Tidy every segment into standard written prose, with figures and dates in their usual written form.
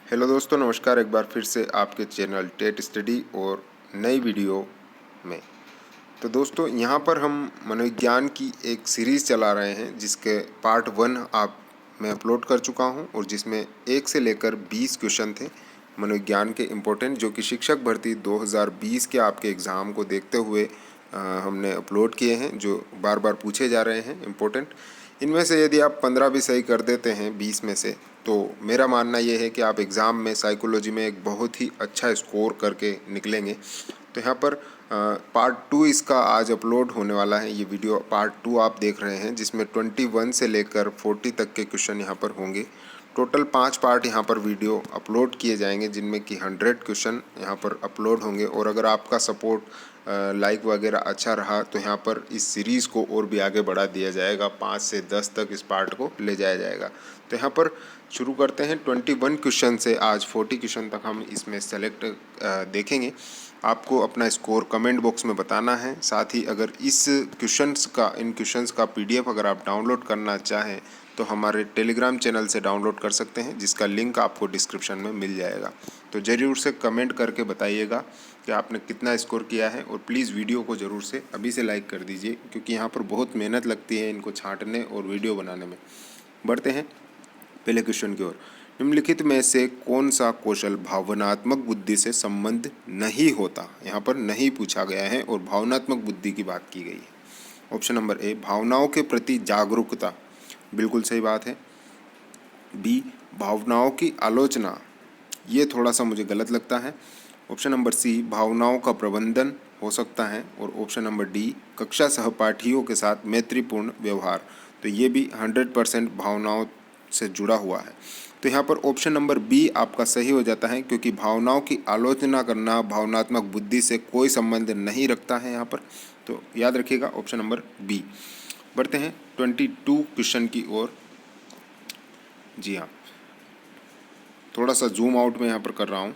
Hello दोस्तों, नमस्कार। एक बार फिर से आपके चैनल टेट स्टडी और नई वीडियो में। तो दोस्तों, यहाँ पर हम मनोविज्ञान की एक सीरीज़ चला रहे हैं जिसके पार्ट 1 मैं अपलोड कर चुका हूँ और जिसमें 1 से लेकर 20 क्वेश्चन थे मनोविज्ञान के इम्पोर्टेंट, जो कि शिक्षक भर्ती 2020 के आपके एग्ज़ाम को देखते हुए हमने अपलोड किए हैं, जो बार बार पूछे जा रहे हैं इम्पोर्टेंट। इनमें से यदि आप 15 भी सही कर देते हैं 20 में से, तो मेरा मानना ये है कि आप एग्ज़ाम में साइकोलॉजी में एक बहुत ही अच्छा स्कोर करके निकलेंगे। तो यहाँ पर पार्ट 2 इसका आज अपलोड होने वाला है। ये वीडियो पार्ट 2 आप देख रहे हैं, जिसमें 21 से लेकर 40 तक के क्वेश्चन यहाँ पर होंगे। टोटल 5 पार्ट यहाँ पर वीडियो अपलोड किए जाएंगे, जिनमें कि 100 क्वेश्चन यहाँ पर अपलोड होंगे। और अगर आपका सपोर्ट लाइक वगैरह अच्छा रहा तो यहाँ पर इस सीरीज़ को और भी आगे बढ़ा दिया जाएगा, 5 से 10 तक इस पार्ट को ले जाया जाएगा। तो यहाँ पर शुरू करते हैं 21 क्वेश्चन से। आज 40 क्वेश्चन तक हम इसमें सेलेक्ट देखेंगे। आपको अपना स्कोर कमेंट बॉक्स में बताना है। साथ ही अगर इन क्वेश्चंस का PDF अगर आप डाउनलोड करना चाहें तो हमारे टेलीग्राम चैनल से डाउनलोड कर सकते हैं, जिसका लिंक आपको डिस्क्रिप्शन में मिल जाएगा। तो ज़रूर से कमेंट करके बताइएगा कि आपने कितना स्कोर किया है, और प्लीज़ वीडियो को ज़रूर से अभी से लाइक कर दीजिए, क्योंकि यहाँ पर बहुत मेहनत लगती है इनको छांटने और वीडियो बनाने में। बढ़ते हैं पहले क्वेश्चन की ओर। निम्नलिखित में से कौन सा कौशल भावनात्मक बुद्धि से संबंध नहीं होता? यहाँ पर नहीं पूछा गया है और भावनात्मक बुद्धि की बात की गई है। ऑप्शन नंबर ए, भावनाओं के प्रति जागरूकता। बिल्कुल सही बात है। बी, भावनाओं की आलोचना। ये थोड़ा सा मुझे गलत लगता है। ऑप्शन नंबर सी, भावनाओं का प्रबंधन हो सकता है। और ऑप्शन नंबर डी, कक्षा सहपाठियों के साथ मैत्रीपूर्ण व्यवहार। तो ये भी 100% भावनाओं से जुड़ा हुआ है। तो यहाँ पर ऑप्शन नंबर बी आपका सही हो जाता है, क्योंकि भावनाओं की आलोचना करना भावनात्मक बुद्धि से कोई संबंध नहीं रखता है यहाँ पर। तो याद रखिएगा ऑप्शन नंबर बी। बढ़ते हैं 22 क्वेश्चन की ओर। जी हाँ, थोड़ा सा जूम आउट में यहाँ पर कर रहा हूँ।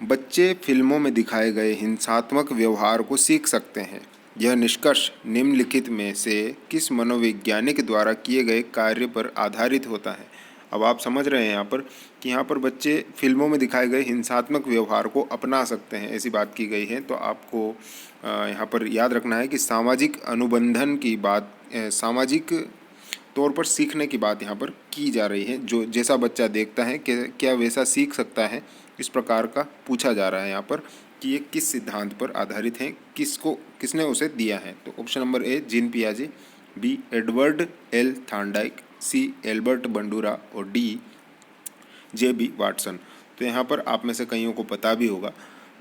बच्चे फिल्मों में दिखाए गए हिंसात्मक व्यवहार को सीख सकते हैं। यह निष्कर्ष निम्नलिखित में से किस मनोवैज्ञानिक द्वारा किए गए कार्य पर आधारित होता है? अब आप समझ रहे हैं यहाँ पर कि यहाँ पर बच्चे फिल्मों में दिखाए गए हिंसात्मक व्यवहार को अपना सकते हैं, ऐसी बात की गई है। तो आपको यहाँ पर याद रखना है कि सामाजिक अनुबंधन की बात, सामाजिक तौर पर सीखने की बात यहाँ पर की जा रही है। जो जैसा बच्चा देखता है क्या वैसा सीख सकता है, इस प्रकार का पूछा जा रहा है यहाँ पर कि ये किस सिद्धांत पर आधारित है, किसने उसे दिया है। तो ऑप्शन नंबर ए, जीन पियाजे। B, Edward L Thorndike. C, Albert Bandura. और डी, JB वाटसन। तो यहाँ पर आप में से कईयों को पता भी होगा,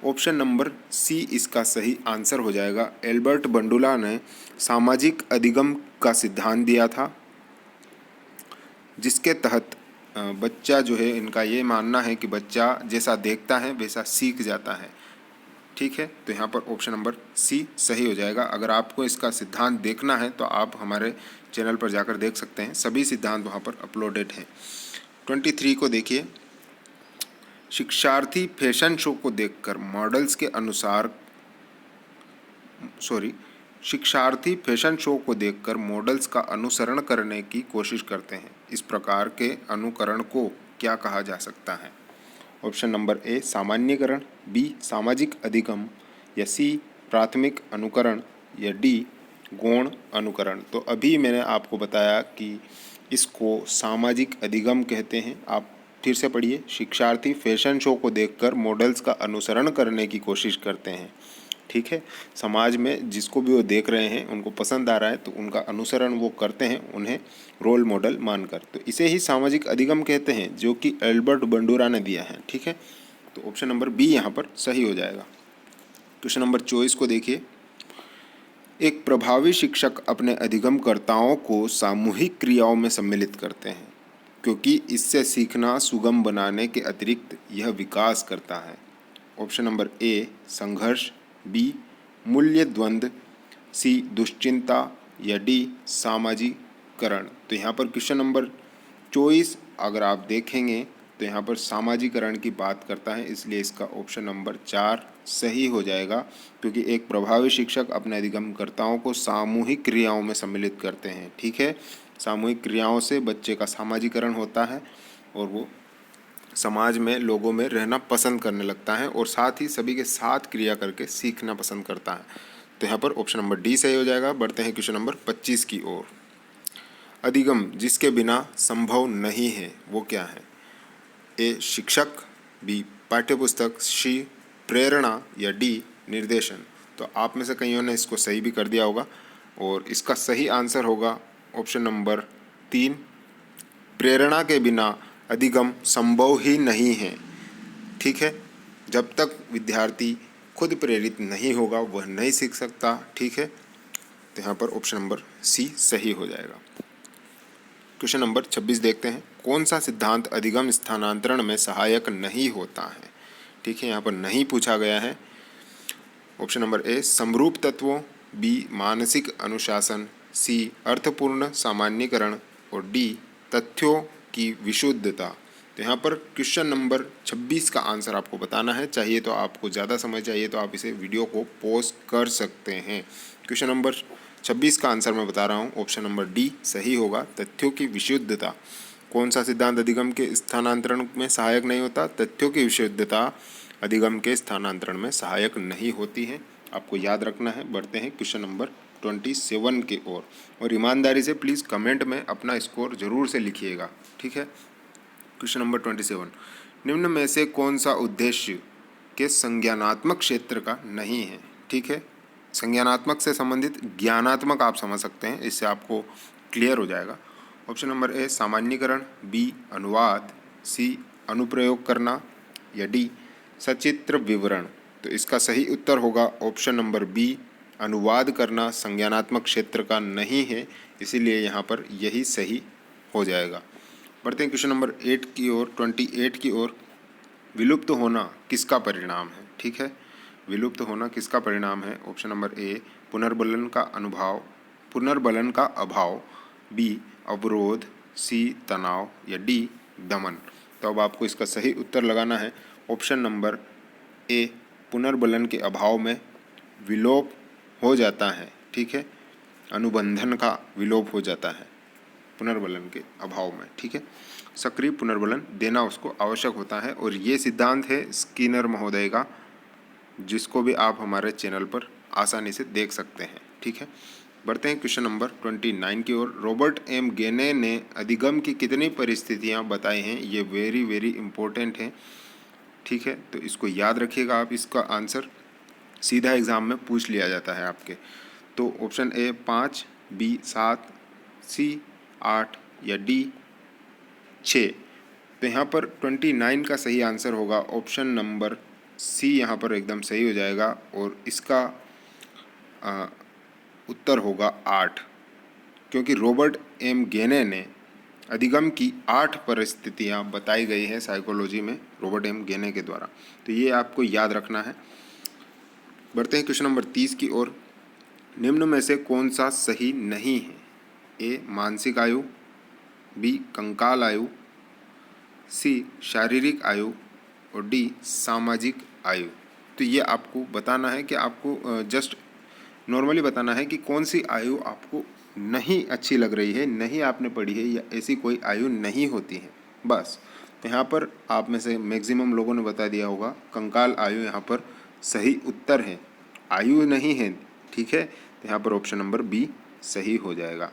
ऑप्शन नंबर सी इसका सही आंसर हो जाएगा। एल्बर्ट बंडूला ने सामाजिक अधिगम का सिद्धांत दिया था, जिसके तहत बच्चा जो है, इनका ये मानना है कि बच्चा जैसा देखता है वैसा सीख जाता है। ठीक है, तो यहाँ पर ऑप्शन नंबर सी सही हो जाएगा। अगर आपको इसका सिद्धांत देखना है तो आप हमारे चैनल पर जाकर देख सकते हैं, सभी सिद्धांत वहाँ पर अपलोडेड हैं। 23 को देखिए। शिक्षार्थी फैशन शो को देखकर मॉडल्स के अनुसार शिक्षार्थी फैशन शो को देखकर मॉडल्स का अनुसरण करने की कोशिश करते हैं। इस प्रकार के अनुकरण को क्या कहा जा सकता है? ऑप्शन नंबर ए, सामान्यकरण। बी, सामाजिक अधिगम। या सी, प्राथमिक अनुकरण। या डी, गौण अनुकरण। तो अभी मैंने आपको बताया कि इसको सामाजिक अधिगम कहते हैं। आप फिर से पढ़िए। शिक्षार्थी फैशन शो को देखकर मॉडल्स का अनुसरण करने की कोशिश करते हैं। ठीक है, समाज में जिसको भी वो देख रहे हैं, उनको पसंद आ रहा है, तो उनका अनुसरण वो करते हैं, उन्हें रोल मॉडल मानकर। तो इसे ही सामाजिक अधिगम कहते हैं, जो कि एल्बर्ट बंडूरा ने दिया है। ठीक है, तो ऑप्शन नंबर बी यहाँ पर सही हो जाएगा। क्वेश्चन नंबर 24 को देखिए। एक प्रभावी शिक्षक अपने अधिगमकर्ताओं को सामूहिक क्रियाओं में सम्मिलित करते हैं, क्योंकि इससे सीखना सुगम बनाने के अतिरिक्त यह विकास करता है। ऑप्शन नंबर ए, संघर्ष। बी, मूल्य द्वंद्व। सी, दुश्चिंता। या डी, सामाजिकरण। तो यहाँ पर क्वेश्चन नंबर 24 अगर आप देखेंगे तो यहाँ पर सामाजिकरण की बात करता है, इसलिए इसका ऑप्शन नंबर 4 सही हो जाएगा, क्योंकि एक प्रभावी शिक्षक अपने अधिगमकर्ताओं को सामूहिक क्रियाओं में सम्मिलित करते हैं। ठीक है, सामूहिक क्रियाओं से बच्चे का सामाजिकरण होता है और वो समाज में लोगों में रहना पसंद करने लगता है और साथ ही सभी के साथ क्रिया करके सीखना पसंद करता है। तो यहाँ पर ऑप्शन नंबर डी सही हो जाएगा। बढ़ते हैं क्वेश्चन नंबर 25 की ओर। अधिगम जिसके बिना संभव नहीं है वो क्या है? ए शिक्षक, बी पाठ्यपुस्तक, सी प्रेरणा या डी निर्देशन। तो आप में से कईयों ने इसको सही भी कर दिया होगा और इसका सही आंसर होगा ऑप्शन नंबर 3, प्रेरणा के बिना अधिगम संभव ही नहीं है। ठीक है, जब तक विद्यार्थी खुद प्रेरित नहीं होगा वह नहीं सीख सकता। ठीक है, तो यहाँ पर ऑप्शन नंबर सी सही हो जाएगा। क्वेश्चन नंबर 26 देखते हैं। कौन सा सिद्धांत अधिगम स्थानांतरण में सहायक नहीं होता है? ठीक है, यहाँ पर नहीं पूछा गया है। ऑप्शन नंबर ए समरूप तत्वों, बी मानसिक अनुशासन, सी अर्थपूर्ण सामान्यीकरण और डी तथ्यों की विशुद्धता। तो यहाँ पर क्वेश्चन नंबर 26 का आंसर आपको बताना है। चाहिए तो आपको ज़्यादा समय चाहिए तो आप इसे वीडियो को पॉज कर सकते हैं। क्वेश्चन नंबर 26 का आंसर मैं बता रहा हूँ, ऑप्शन नंबर डी सही होगा, तथ्यों की विशुद्धता। कौन सा सिद्धांत अधिगम के स्थानांतरण में सहायक नहीं होता? तथ्यों की विशुद्धता अधिगम के स्थानांतरण में सहायक नहीं होती है, आपको याद रखना है। बढ़ते हैं क्वेश्चन नंबर 27 की ओर और ईमानदारी से प्लीज़ कमेंट में अपना स्कोर जरूर से लिखिएगा। ठीक है, क्वेश्चन नंबर 27, निम्न में से कौन सा उद्देश्य के संज्ञानात्मक क्षेत्र का नहीं है? ठीक है, संज्ञानात्मक से संबंधित ज्ञानात्मक आप समझ सकते हैं, इससे आपको क्लियर हो जाएगा। ऑप्शन नंबर ए सामान्यीकरण, बी अनुवाद, सी अनुप्रयोग करना या डी सचित्र विवरण। तो इसका सही उत्तर होगा ऑप्शन नंबर बी अनुवाद करना संज्ञानात्मक क्षेत्र का नहीं है, इसीलिए यहाँ पर यही सही हो जाएगा। बढ़ते हैं क्वेश्चन नंबर 8 की ओर, 28 की ओर। विलुप्त होना किसका परिणाम है? ठीक है, विलुप्त होना किसका परिणाम है? ऑप्शन नंबर ए पुनर्बलन का अभाव, बी अवरोध, सी तनाव या डी दमन। तो अब आपको इसका सही उत्तर लगाना है। ऑप्शन नंबर ए पुनर्बलन के अभाव में विलोप हो जाता है। ठीक है, अनुबंधन का विलोप हो जाता है पुनर्बलन के अभाव में। ठीक है, सक्रिय पुनर्बलन देना उसको आवश्यक होता है और ये सिद्धांत है स्किनर महोदय का, जिसको भी आप हमारे चैनल पर आसानी से देख सकते हैं। ठीक है, बढ़ते हैं क्वेश्चन नंबर 29 की ओर। रॉबर्ट एम गेने ने अधिगम की कितनी परिस्थितियां बताई हैं? ये वेरी वेरी इंपॉर्टेंट है। ठीक है, तो इसको याद रखिएगा आप, इसका आंसर सीधा एग्ज़ाम में पूछ लिया जाता है आपके। तो ऑप्शन ए 5, बी 7, सी 8 या डी 6। तो यहाँ पर 29 का सही आंसर होगा ऑप्शन नंबर सी, यहाँ पर एकदम सही हो जाएगा और इसका उत्तर होगा 8, क्योंकि रॉबर्ट एम गेने ने अधिगम की 8 परिस्थितियाँ बताई गई हैं साइकोलॉजी में रॉबर्ट एम गेने के द्वारा, तो ये आपको याद रखना है। बढ़ते हैं क्वेश्चन नंबर 30 की ओर। निम्न में से कौन सा सही नहीं है? ए मानसिक आयु, बी कंकाल आयु, सी शारीरिक आयु और डी सामाजिक आयु। तो ये आपको बताना है कि आपको जस्ट नॉर्मली बताना है कि कौन सी आयु आपको नहीं अच्छी लग रही है, नहीं आपने पढ़ी है या ऐसी कोई आयु नहीं होती है, बस। तो यहाँ पर आप में से मैक्सिमम लोगों ने बता दिया होगा कंकाल आयु यहाँ पर सही उत्तर है, आयु नहीं है। ठीक है, तो यहाँ पर ऑप्शन नंबर बी सही हो जाएगा।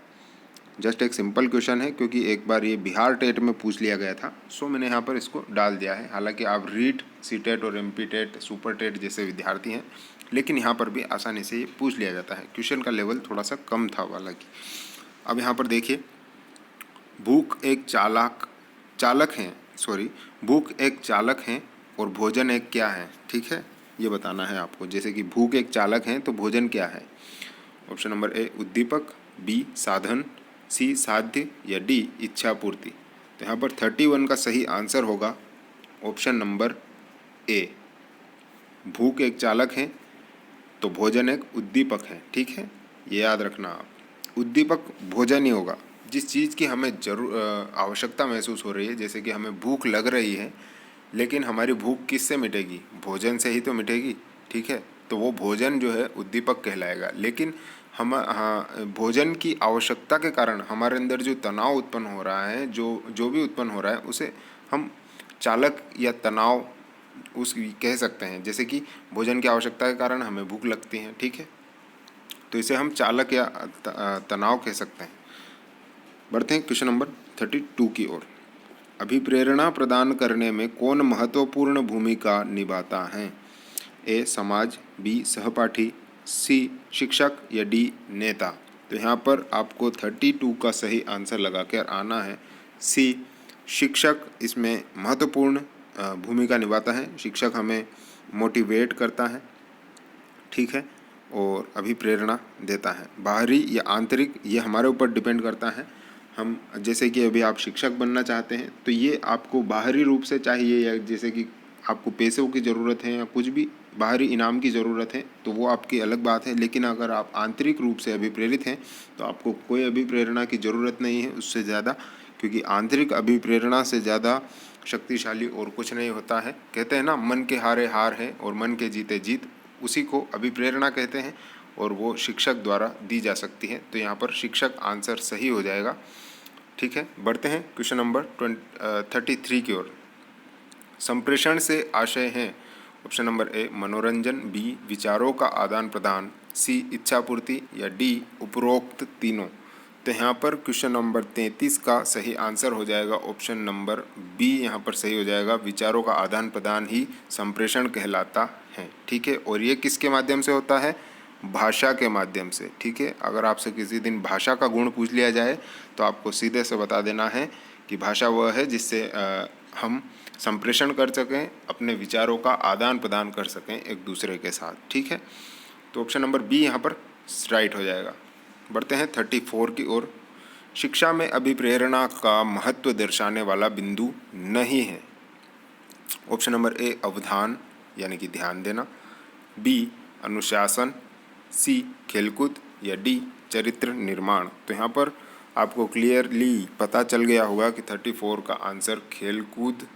जस्ट एक सिंपल क्वेश्चन है, क्योंकि एक बार ये बिहार टेट में पूछ लिया गया था, सो मैंने यहाँ पर इसको डाल दिया है। हालांकि आप रीट, सी टेट और M P TET, super TET जैसे विद्यार्थी हैं, लेकिन यहाँ पर भी आसानी से ये पूछ लिया जाता है। क्वेश्चन का लेवल थोड़ा सा कम था हालांकि। अब यहाँ पर देखिए, भूख एक चालक हैं और भोजन एक क्या है? ठीक है, ये बताना है आपको। जैसे कि भूख एक चालक है तो भोजन क्या है? ऑप्शन नंबर ए उद्दीपक, बी साधन, सी साध्य या डी इच्छा पूर्ति। तो यहाँ पर 31 का सही आंसर होगा ऑप्शन नंबर ए, भूख एक चालक है तो भोजन एक उद्दीपक है। ठीक है, ये याद रखना आप, उद्दीपक भोजन ही होगा। जिस चीज़ की हमें आवश्यकता महसूस हो रही है, जैसे कि हमें भूख लग रही है, लेकिन हमारी भूख किससे मिटेगी? भोजन से ही तो मिटेगी। ठीक है, तो वो भोजन जो है उद्दीपक कहलाएगा। लेकिन भोजन की आवश्यकता के कारण हमारे अंदर जो तनाव उत्पन्न हो रहा है, जो भी उत्पन्न हो रहा है, उसे हम चालक या तनाव उस कह सकते हैं, जैसे कि भोजन की आवश्यकता के कारण हमें भूख लगती है, ठीक है, तो इसे हम चालक या तनाव कह सकते हैं। बढ़ते हैं क्वेश्चन नंबर 32 की ओर। अभिप्रेरणा प्रदान करने में कौन महत्वपूर्ण भूमिका निभाता है? ए समाज, बी सहपाठी, सी शिक्षक या डी नेता। तो यहाँ पर आपको 32 का सही आंसर लगा कर आना है सी शिक्षक इसमें महत्वपूर्ण भूमिका निभाता है। शिक्षक हमें मोटिवेट करता है, ठीक है, और अभिप्रेरणा देता है। बाहरी या आंतरिक ये हमारे ऊपर डिपेंड करता है। हम जैसे कि अभी आप शिक्षक बनना चाहते हैं तो ये आपको बाहरी रूप से चाहिए, या जैसे कि आपको पैसों की ज़रूरत है या कुछ भी बाहरी इनाम की ज़रूरत है तो वो आपकी अलग बात है। लेकिन अगर आप आंतरिक रूप से अभिप्रेरित हैं तो आपको कोई अभिप्रेरणा की ज़रूरत नहीं है उससे ज़्यादा, क्योंकि आंतरिक अभिप्रेरणा से ज़्यादा शक्तिशाली और कुछ नहीं होता है। कहते हैं ना, मन के हारे हार है और मन के जीते जीत, उसी को अभिप्रेरणा कहते हैं और वो शिक्षक द्वारा दी जा सकती है। तो यहाँ पर शिक्षक आंसर सही हो जाएगा, ठीक है। बढ़ते हैं क्वेश्चन नंबर 33 की ओर। संप्रेषण से आशय है ऑप्शन नंबर ए मनोरंजन, बी विचारों का आदान प्रदान, सी इच्छापूर्ति या डी उपरोक्त तीनों। तो यहाँ पर क्वेश्चन नंबर 33 का सही आंसर हो जाएगा ऑप्शन नंबर बी। यहाँ पर सही हो जाएगा, विचारों का आदान प्रदान ही संप्रेषण कहलाता है, ठीक है। और ये किसके माध्यम से होता है? भाषा के माध्यम से, ठीक है। अगर आपसे किसी दिन भाषा का गुण पूछ लिया जाए तो आपको सीधे से बता देना है कि भाषा वह है जिससे हम संप्रेषण कर सकें, अपने विचारों का आदान प्रदान कर सकें एक दूसरे के साथ, ठीक है। तो ऑप्शन नंबर बी यहाँ पर राइट हो जाएगा। बढ़ते हैं 34 की ओर। शिक्षा में अभिप्रेरणा का महत्व दर्शाने वाला बिंदु नहीं है। ऑप्शन नंबर ए अवधान यानी कि ध्यान देना, बी अनुशासन, सी खेलकूद या डी चरित्र निर्माण। तो यहाँ पर आपको क्लियरली पता चल गया होगा कि 34 का आंसर खेलकूद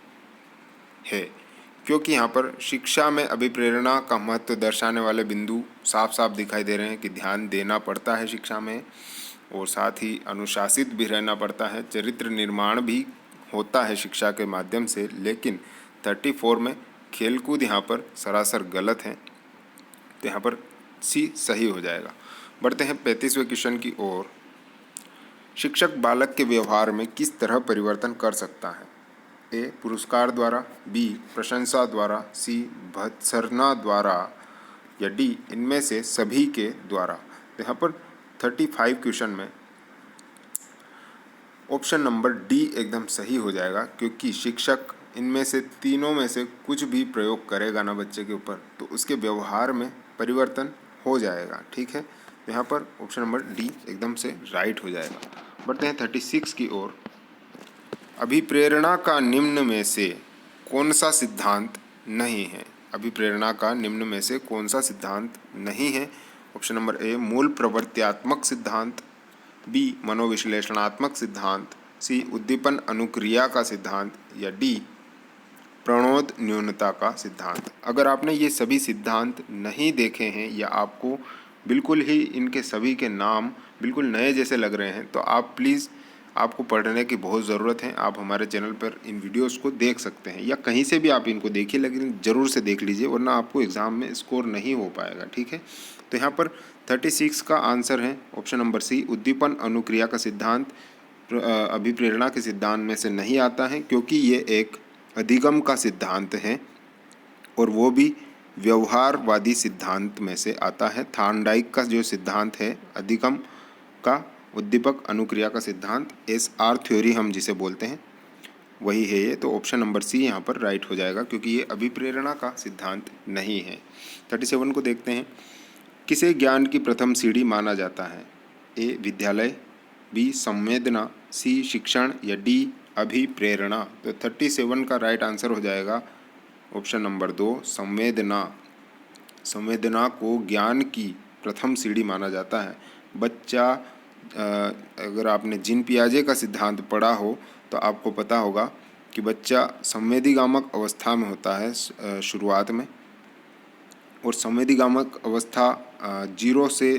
है, क्योंकि यहाँ पर शिक्षा में अभिप्रेरणा का महत्व दर्शाने वाले बिंदु साफ साफ दिखाई दे रहे हैं कि ध्यान देना पड़ता है शिक्षा में, और साथ ही अनुशासित भी रहना पड़ता है, चरित्र निर्माण भी होता है शिक्षा के माध्यम से। लेकिन 34 में खेलकूद यहाँ पर सरासर गलत है, तो यहाँ पर सी सही हो जाएगा। बढ़ते हैं 35वें क्वेश्चन की ओर। शिक्षक बालक के व्यवहार में किस तरह परिवर्तन कर सकता है? ए पुरस्कार द्वारा, बी प्रशंसा द्वारा, सी भत्सना द्वारा या डी इनमें से सभी के द्वारा। तो यहाँ पर 35 क्वेश्चन में ऑप्शन नंबर डी एकदम सही हो जाएगा, क्योंकि शिक्षक इनमें से तीनों में से कुछ भी प्रयोग करेगा ना बच्चे के ऊपर तो उसके व्यवहार में परिवर्तन हो जाएगा, ठीक है। तो यहाँ पर ऑप्शन नंबर डी एकदम से राइट हो जाएगा। बढ़ते हैं 36 की ओर। अभिप्रेरणा का निम्न में से कौन सा सिद्धांत नहीं है? अभिप्रेरणा का निम्न में से कौन सा सिद्धांत नहीं है? ऑप्शन नंबर ए मूल प्रवृत्त्यात्मक सिद्धांत, बी मनोविश्लेषणात्मक सिद्धांत, सी उद्दीपन अनुक्रिया का सिद्धांत या डी प्रणोद न्यूनता का सिद्धांत। अगर आपने ये सभी सिद्धांत नहीं देखे हैं या आपको बिल्कुल ही इनके सभी के नाम बिल्कुल नए जैसे लग रहे हैं तो आप प्लीज़, आपको पढ़ने की बहुत ज़रूरत है। आप हमारे चैनल पर इन वीडियोस को देख सकते हैं या कहीं से भी आप इनको देखिए, लेकिन ज़रूर से देख लीजिए वरना आपको एग्ज़ाम में स्कोर नहीं हो पाएगा, ठीक है। तो यहाँ पर 36 का आंसर है ऑप्शन नंबर सी उद्दीपन अनुक्रिया का सिद्धांत अभिप्रेरणा के सिद्धांत में से नहीं आता है, क्योंकि ये एक अधिगम का सिद्धांत है और वो भी व्यवहारवादी सिद्धांत में से आता है। थॉर्नडाइक का जो सिद्धांत है अधिगम का, उद्दीपक अनुक्रिया का सिद्धांत, SR थ्योरी हम जिसे बोलते हैं, वही है ये। तो ऑप्शन नंबर सी यहाँ पर राइट हो जाएगा, क्योंकि ये अभिप्रेरणा का सिद्धांत नहीं है। 37 को देखते हैं। किसे ज्ञान की प्रथम सीढ़ी माना जाता है? ए विद्यालय, बी संवेदना, सी शिक्षण या डी अभिप्रेरणा। तो 37 का राइट आंसर हो जाएगा ऑप्शन नंबर 2 संवेदना। संवेदना को ज्ञान की प्रथम सीढ़ी माना जाता है। बच्चा, अगर आपने जीन पियाजे का सिद्धांत पढ़ा हो तो आपको पता होगा कि बच्चा संवेदीगामक अवस्था में होता है शुरुआत में, और संवेदीगामक अवस्था 0 से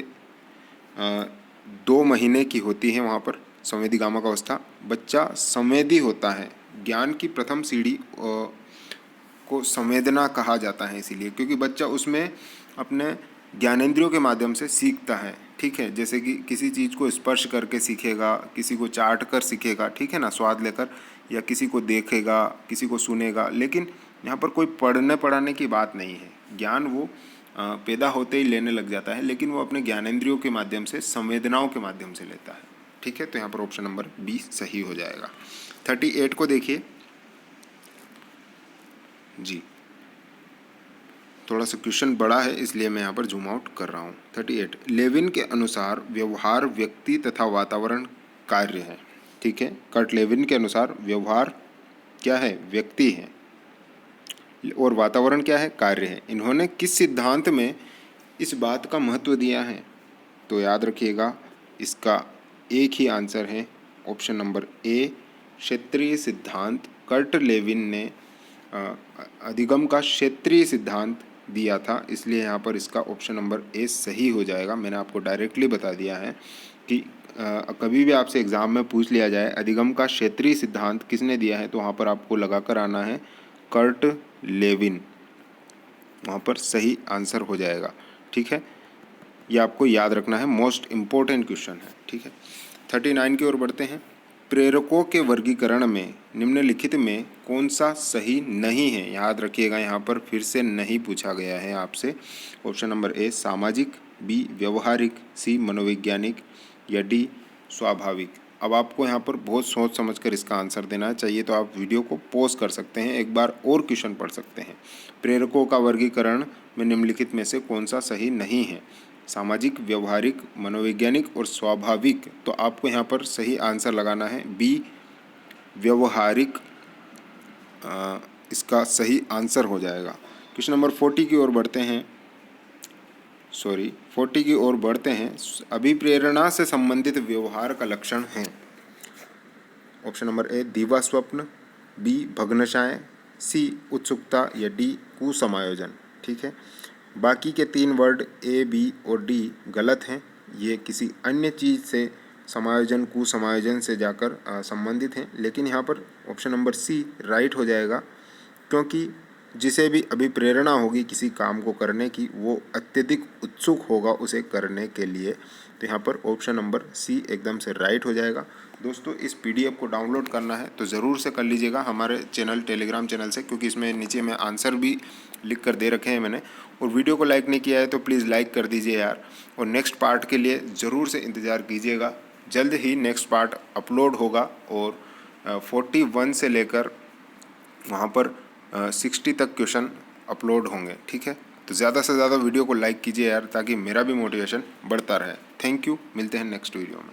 2 महीने की होती है। वहाँ पर संवेदीगामक अवस्था बच्चा संवेदी होता है ज्ञान की प्रथम सीढ़ी को संवेदना कहा जाता है, इसीलिए क्योंकि बच्चा उसमें अपने ज्ञानेंद्रियों के माध्यम से सीखता है। ठीक है, जैसे कि किसी चीज़ को स्पर्श करके सीखेगा, किसी को चाट कर सीखेगा, ठीक है ना, स्वाद लेकर, या किसी को देखेगा, किसी को सुनेगा। लेकिन यहाँ पर कोई पढ़ने पढ़ाने की बात नहीं है। ज्ञान वो पैदा होते ही लेने लग जाता है, लेकिन वो अपने ज्ञानेंद्रियों के माध्यम से, संवेदनाओं के माध्यम से लेता है। ठीक है, तो यहाँ पर ऑप्शन नंबर बी सही हो जाएगा। 38 को देखिए जी, थोड़ा सा क्वेश्चन बड़ा है इसलिए मैं यहाँ पर जूम आउट कर रहा हूँ। 38, लेविन के अनुसार व्यवहार व्यक्ति तथा वातावरण कार्य है। ठीक है, कर्ट लेविन के अनुसार व्यवहार क्या है? व्यक्ति है, और वातावरण क्या है? कार्य है। इन्होंने किस सिद्धांत में इस बात का महत्व दिया है? तो याद रखिएगा, इसका एक ही आंसर है, ऑप्शन नंबर ए, क्षेत्रीय सिद्धांत। कर्ट लेविन ने अधिगम का क्षेत्रीय सिद्धांत दिया था, इसलिए यहाँ पर इसका ऑप्शन नंबर ए सही हो जाएगा। मैंने आपको डायरेक्टली बता दिया है कि कभी भी आपसे एग्ज़ाम में पूछ लिया जाए अधिगम का क्षेत्रीय सिद्धांत किसने दिया है, तो वहाँ पर आपको लगा कर आना है कर्ट लेविन, वहाँ पर सही आंसर हो जाएगा। ठीक है, ये आपको याद रखना है, मोस्ट इम्पोर्टेंट क्वेश्चन है। ठीक है, 39 की ओर बढ़ते हैं। प्रेरकों के वर्गीकरण में निम्नलिखित में कौन सा सही नहीं है? याद रखिएगा, यहाँ पर फिर से नहीं पूछा गया है आपसे। ऑप्शन नंबर ए सामाजिक, बी व्यवहारिक, सी मनोवैज्ञानिक, या डी स्वाभाविक। अब आपको यहाँ पर बहुत सोच समझ कर इसका आंसर देना है। चाहिए तो आप वीडियो को पॉज कर सकते हैं, एक बार और क्वेश्चन पढ़ सकते हैं। प्रेरकों का वर्गीकरण में निम्नलिखित में से कौन सा सही नहीं है? सामाजिक, व्यवहारिक, मनोवैज्ञानिक और स्वाभाविक। तो आपको यहाँ पर सही आंसर लगाना है बी व्यवहारिक, इसका सही आंसर हो जाएगा। क्वेश्चन नंबर 40 की ओर बढ़ते हैं। 40 की ओर बढ़ते हैं। अभिप्रेरणा से संबंधित व्यवहार का लक्षण है। ऑप्शन नंबर ए दीवा स्वप्न, बी भग्नशाएँ, सी उत्सुकता, या डी कुसमायोजन। ठीक है, बाकी के 3 वर्ड ए, बी और डी गलत हैं। ये किसी अन्य चीज़ से समायोजन, कुसमायोजन से जाकर संबंधित हैं। लेकिन यहाँ पर ऑप्शन नंबर सी राइट हो जाएगा, क्योंकि जिसे भी अभिप्रेरणा होगी किसी काम को करने की, वो अत्यधिक उत्सुक होगा उसे करने के लिए। तो यहाँ पर ऑप्शन नंबर सी एकदम से राइट हो जाएगा। दोस्तों, इस पीडीएफ को डाउनलोड करना है तो ज़रूर से कर लीजिएगा हमारे चैनल, टेलीग्राम चैनल से, क्योंकि इसमें नीचे में आंसर भी लिख कर दे रखे हैं मैंने। और वीडियो को लाइक नहीं किया है तो प्लीज़ लाइक कर दीजिए यार। और नेक्स्ट पार्ट के लिए ज़रूर से इंतज़ार कीजिएगा, जल्द ही नेक्स्ट पार्ट अपलोड होगा। और 41 से लेकर वहाँ पर 60 तक क्वेश्चन अपलोड होंगे। ठीक है, तो ज़्यादा से ज़्यादा वीडियो को लाइक कीजिए यार, ताकि मेरा भी मोटिवेशन बढ़ता रहे। थैंक यू, मिलते हैं नेक्स्ट वीडियो में।